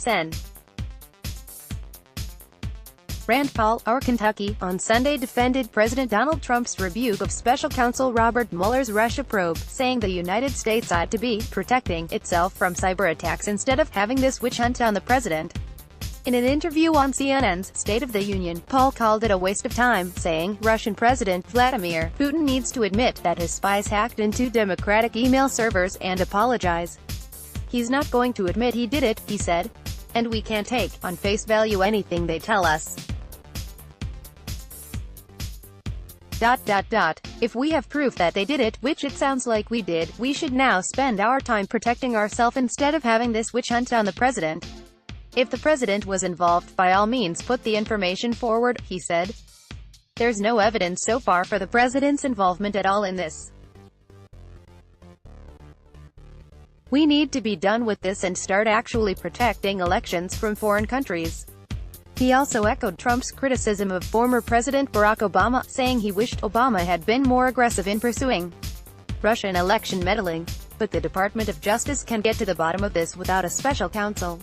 Sen. Rand Paul, our Kentucky, on Sunday defended President Donald Trump's rebuke of Special Counsel Robert Mueller's Russia probe, saying the United States ought to be protecting itself from cyberattacks instead of having this witch hunt on the president. In an interview on CNN's State of the Union, Paul called it a waste of time, saying, Russian President Vladimir Putin needs to admit that his spies hacked into democratic email servers and apologize. He's not going to admit he did it, he said. And we can't take, on face value, anything they tell us. If we have proof that they did it, which it sounds like we did, we should now spend our time protecting ourselves instead of having this witch hunt on the president. If the president was involved, by all means put the information forward, he said. There's no evidence so far for the president's involvement at all in this. We need to be done with this and start actually protecting elections from foreign countries. He also echoed Trump's criticism of former President Barack Obama, saying he wished Obama had been more aggressive in pursuing Russian election meddling. But the Department of Justice can get to the bottom of this without a special counsel.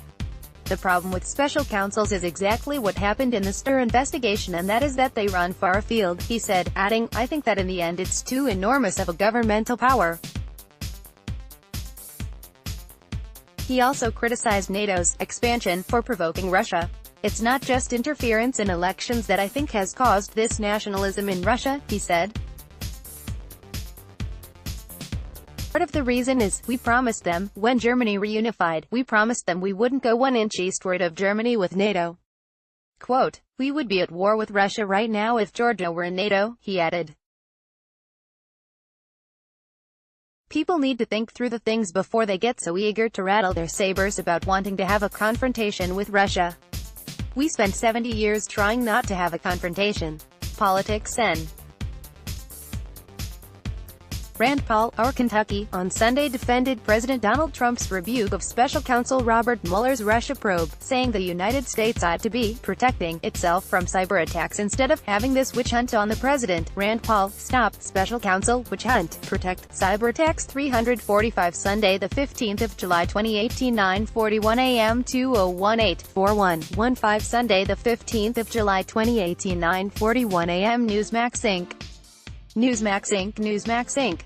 The problem with special counsels is exactly what happened in the Stir investigation, and that is that they run far afield, he said, adding, I think that in the end it's too enormous of a governmental power. He also criticized NATO's expansion for provoking Russia. It's not just interference in elections that I think has caused this nationalism in Russia, he said. Part of the reason is, we promised them, when Germany reunified, we promised them we wouldn't go 1 inch eastward of Germany with NATO. Quote, we would be at war with Russia right now if Georgia were in NATO, he added. People need to think through the things before they get so eager to rattle their sabers about wanting to have a confrontation with Russia. We spent 70 years trying not to have a confrontation. Politics. Sen. Rand Paul, our Kentucky, on Sunday defended President Donald Trump's rebuke of Special Counsel Robert Mueller's Russia probe, saying the United States ought to be protecting itself from cyberattacks instead of having this witch hunt on the president. Rand Paul, stop, Special Counsel, witch hunt, protect, cyberattacks 345 Sunday the 15th of July 2018 9:41 a.m. 2018-41-15 Sunday the 15th of July 2018 9:41 a.m. Newsmax Inc. Newsmax Inc.